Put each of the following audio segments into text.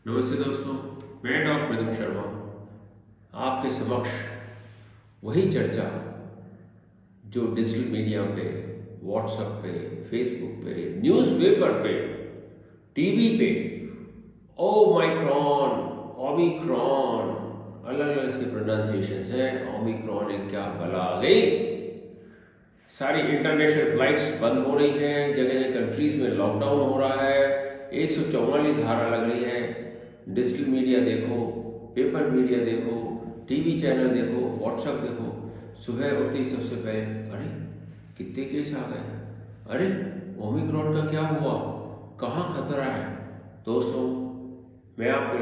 नमस्ते दोस्तों, मैं डॉक्टर रिदम शर्मा आपके समक्ष वही चर्चा जो डिजिटल मीडिया पे, व्हाट्सएप पे, फेसबुक पे, न्यूज़पेपर पे, टीवी पे ओमाइक्रॉन, ओमिक्रॉन, अलग अलग इसके प्रोनाउंसिएशंस हैं। ओमिक्रॉन एक क्या बला आ गई। सारी इंटरनेशनल फ्लाइट्स बंद हो रही हैं, जगह जगह कंट्रीज में लॉकडाउन हो रहा है, 144 धारा लग रही है। डिजिटल मीडिया देखो, पेपर मीडिया देखो, टीवी चैनल देखो, व्हाट्सएप देखो, सुबह उठते ही सबसे पहले अरे कितने केस आ गए, अरे ओमिक्रॉन का क्या हुआ, कहाँ खतरा है। दोस्तों, मैं आपको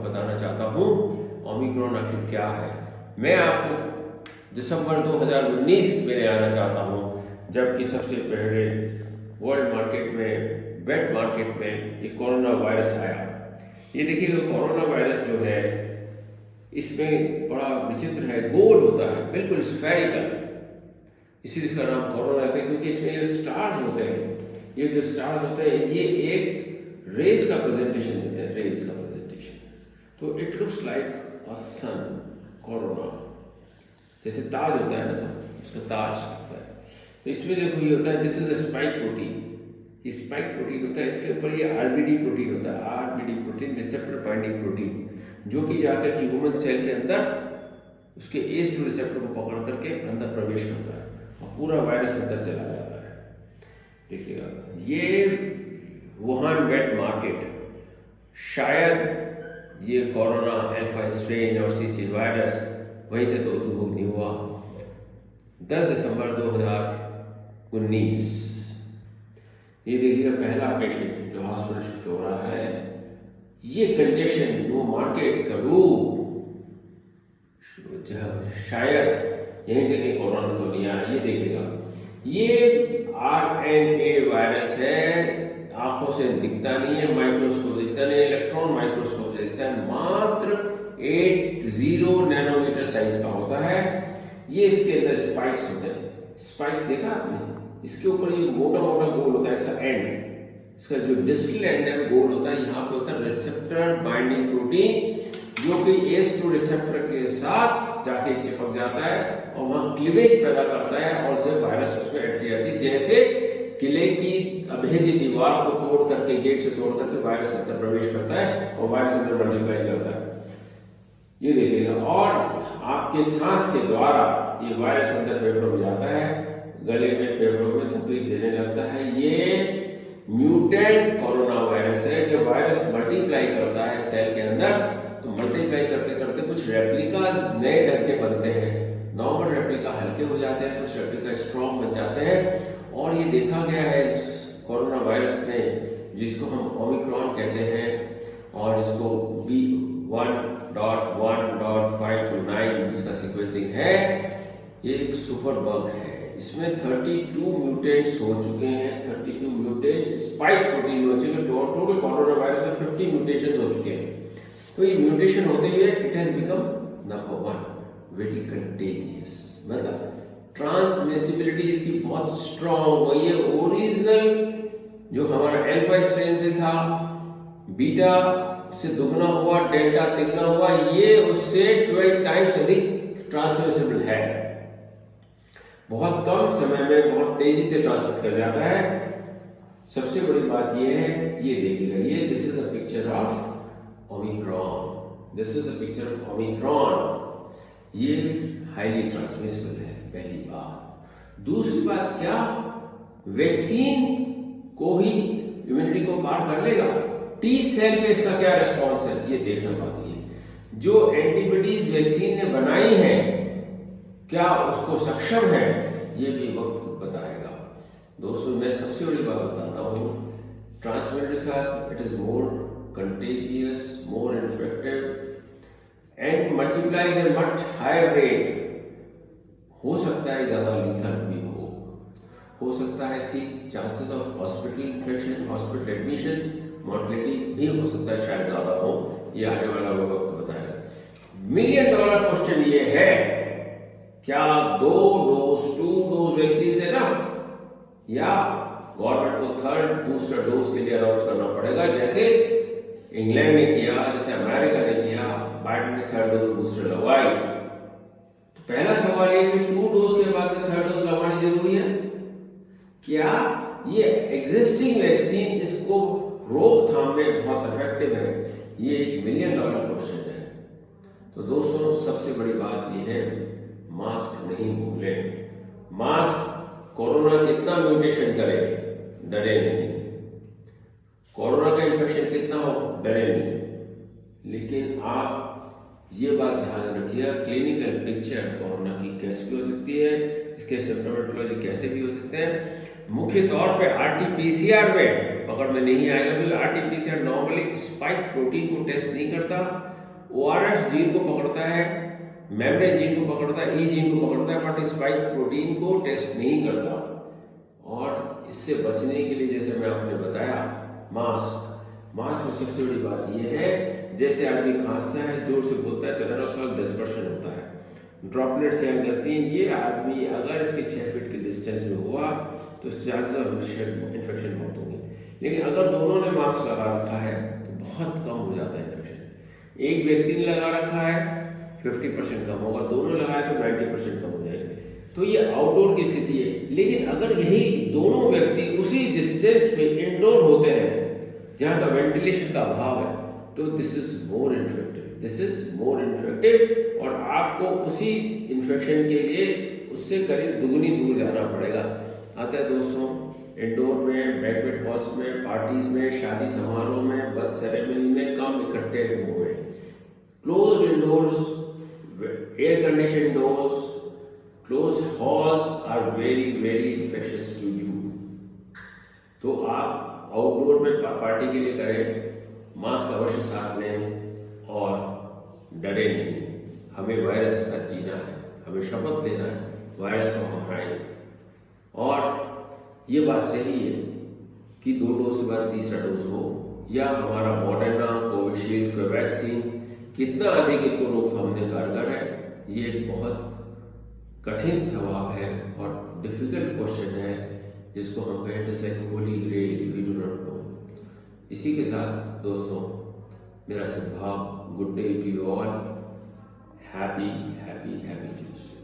बताना चाहता हूँ ओमिक्रॉन आखिर क्या है। मैं आपको दिसंबर 2019 में ले आना चाहता हूँ, जबकि सबसे पहले वर्ल्ड मार्केट में, वेट मार्केट में ये कोरोना वायरस आया। ये देखिए, कोरोना वायरस जो है इसमें बड़ा विचित्र है, गोल होता है, बिल्कुल स्फेरिकल, इसीलिए इसका नाम कोरोना है, क्योंकि इसमें जो स्टार्स होते हैं, ये जो स्टार्स होते हैं ये एक रेस का प्रेजेंटेशन देते हैं, रेस का प्रेजेंटेशन। तो it looks like a sun, corona, जैसे ताज होता है ना सब, उसका ताज होता है। तो इसमें देखो ये होता है, this is a spike protein, ये स्पाइक प्रोटीन होता है, इसके ऊपर ये आरबीडी प्रोटीन होता है, RBD protein, receptor binding protein, जो कि जाकर कि ह्यूमन सेल के अंदर उसके ACE2 रिसेप्टर को पकड़ करके अंदर प्रवेश करता है और पूरा वायरस अंदर चला जाता है। देखिएगा, ये वुहान वेट मार्केट, शायद ये कोरोना अल्फा स्ट्रेन और सीसी वायरस वहीं से तो उद्भूत नहीं हुआ। 10 दिसंबर 2019 ये देखिएगा, पहला पेशेंट जो हॉस्पिटल शिफ्ट हो रहा है, ये कंजेशन, वो मार्केट का रूप, शायद यहीं से कहीं कोरोना तो नहीं आया। ये देखिएगा, ये RNA वायरस है, आंखों से दिखता नहीं है, माइक्रोस्कोप दिखता नहीं है, इलेक्ट्रॉन माइक्रोस्कोप दिखता है, मात्र 80 नैनोमीटर साइज का होता है। ये इसके अंदर स्पाइक्स होते हैं, स्पाइक्स देखा आपने, इसके ऊपर ये मोटा मोटा गोल होता है, इसका एंड, इसका जो डिस्टल एंड है गोल होता है, यहाँ पे होता है रिसेप्टर बाइंडिंग प्रोटीन, जो कि ACE2 रिसेप्टर के साथ जाके चिपक जाता है और वहां क्लीवेज पैदा करता है और से वायरस उसमें एंट्री आती है। जैसे किले की अभेद्य दीवार को तोड़ करके, गेट से तोड़ करके वायरस अंदर प्रवेश करता है और वायरस अंदर मल्टीप्लाई करता है। ये देखिएगा, और आपके सांस के द्वारा ये वायरस अंदर फेफड़ों में जाता है, गले में, फेफड़ों में तकलीफ देने लगता है। ये म्यूटेंट कोरोना वायरस है। जब वायरस मल्टीप्लाई करता है सेल के अंदर, तो मल्टीप्लाई करते करते कुछ रेप्लिकास नए ढंग के बनते हैं। नॉर्मल रेप्लिका हल्के हो जाते हैं, कुछ रेप्लिका स्ट्रॉन्ग बन जाते हैं। और ये देखा गया है इस कोरोना वायरस में, जिसको हम ओमिक्रॉन कहते हैं, और इसको B1.1.5 जिसका सीक्वेंसिंग है, ये एक सुपर बग है। इसमें 32 म्यूटेंट्स हो चुके हैं, 32 म्यूटेंट्स स्पाइक प्रोटीन हो चुके हैं। टोटल कोरोना वायरस में 50 म्यूटेशंस हो चुके हैं। तो ये म्यूटेशन होते हुए it has become number 1 very contagious, मतलब ट्रांसमिसिबिलिटी इसकी बहुत स्ट्रॉन्ग हुई है। ओरिजिनल जो हमारा अल्फा स्ट्रेन से था, बीटा उससे दुगना हुआ, डेल्टा तिगना हुआ, ये उससे 12 टाइम्स अधिक ट्रांसमिसिबल है। बहुत कम समय में बहुत तेजी से ट्रांसमिट कर जाता है। सबसे बड़ी बात ये है, ये देखिएगा, ये this is a picture of Omicron, this is a picture of Omicron. ये हाईली ट्रांसमिसिबल है, पहली बात। दूसरी बात क्या, वैक्सीन को ही इम्यूनिटी को पार कर लेगा? टी सेल पे इसका क्या रिस्पॉन्स है, ये देखना बाकी है। जो एंटीबॉडीज वैक्सीन ने बनाई है, क्या उसको सक्षम है, ये भी वक्त बताएगा। दोस्तों, मैं सबसे बड़ी बात बताता हूँ, ट्रांसमिटर के साथ it is more contagious, more infective and multiplies at much higher rate. हो सकता है ज्यादा लीथल भी हो सकता है इसकी chances of hospital infection, hospital admissions, mortality भी हो सकता है शायद ज्यादा हो। ये आने वाला वक्त बताएगा। $1 मिलियन क्वेश्चन ये है, क्या 2 डोज वैक्सीन है ना, या गवर्नमेंट को 3rd बूस्टर डोज के लिए अनाउंस करना पड़ेगा, जैसे इंग्लैंड ने किया, जैसे अमेरिका ने किया, बाइडेन ने 3rd डोज बूस्टर लगवाई। तो पहला सवाल ये कि 2 डोज के बाद में 3rd डोज लगवानी जरूरी है क्या? ये एग्जिस्टिंग वैक्सीन इसको रोकथाम में बहुत इफेक्टिव है? ये $1 मिलियन क्वेश्चन है। तो दोस्तों सबसे बड़ी बात ये है, मास्क नहीं भूलें। मास्क कोरोना कितना म्यूटेशन करे, डरे नहीं। कोरोना का इन्फेक्शन कितना हो, डरे नहीं। लेकिन आप ये बात ध्यान रखिएगा, क्लिनिकल पिक्चर कोरोना की कैसे भी हो सकती है, इसके सिम्प्टोमेटोलॉजी कैसे भी हो सकते हैं। मुख्य तौर पे RT-PCR में पकड़ में नहीं आएगा, क्योंकि RT-PCR नॉर्मली स्पाइक प्रोटीन को टेस्ट नहीं करता, ORF जीन को पकड़ता है, मेम्ब्रेन जीन को पकड़ता है, ई जीन को पकड़ता है, बट स्पाइक प्रोटीन को टेस्ट नहीं करता। और इससे बचने के लिए जैसे मैं आपने बताया, मास्क में सबसे बड़ी बात यह है, जैसे आदमी खांसता है, जोर से बोलता है तो एरोसोल डिस्पर्शन होता है, ड्रॉपलेट से करती हैं। ये आदमी अगर इसके 6 फीट के डिस्टेंस में हुआ तो चांसेस ऑफ इन्फेक्शन बहुत होंगे। लेकिन अगर दोनों ने मास्क लगा रखा है तो बहुत कम हो जाता है इन्फेक्शन। एक व्यक्ति ने लगा रखा है 50% कम होगा, दोनों लगाए तो 90% कम हो जाएगी। तो ये आउटडोर की स्थिति है। लेकिन अगर यही दोनों व्यक्ति उसी डिस्टेंस पे इंडोर होते हैं जहाँ का वेंटिलेशन का अभाव है, तो दिस इज मोर इन्फेक्टिव और आपको उसी इन्फेक्शन के लिए उससे करीब दुगनी दूर जाना पड़ेगा। अतः दोस्तों, इंडोर में, बैंक्वेट हॉल्स में, पार्टीज में, शादी समारोह में, बर्थ सेरेमनी में कम इकट्ठे हुए। Closed indoors, air condition doors, closed halls are very infectious to you. तो आप आउटडोर में पार्टी के लिए करें, मास्क अवश्य साथ लें और डरे नहीं। हमें वायरस के साथ जीना है, हमें शपथ लेना है वायरस को हम हराएं। और ये बात सही है कि 2 डोज के बाद तीसरा डोज हो, या हमारा मॉडर्ना, कोविशील्ड, कोवैक्सीन कितना अधिक इनको रोकथाम में कारगर है, ये एक बहुत कठिन जवाब है और डिफिकल्ट क्वेश्चन है, जिसको हम कहें जैसे holy grail, we do not know. इसी के साथ दोस्तों मेरा सद्भाव, good day to you all, happy Tuesday.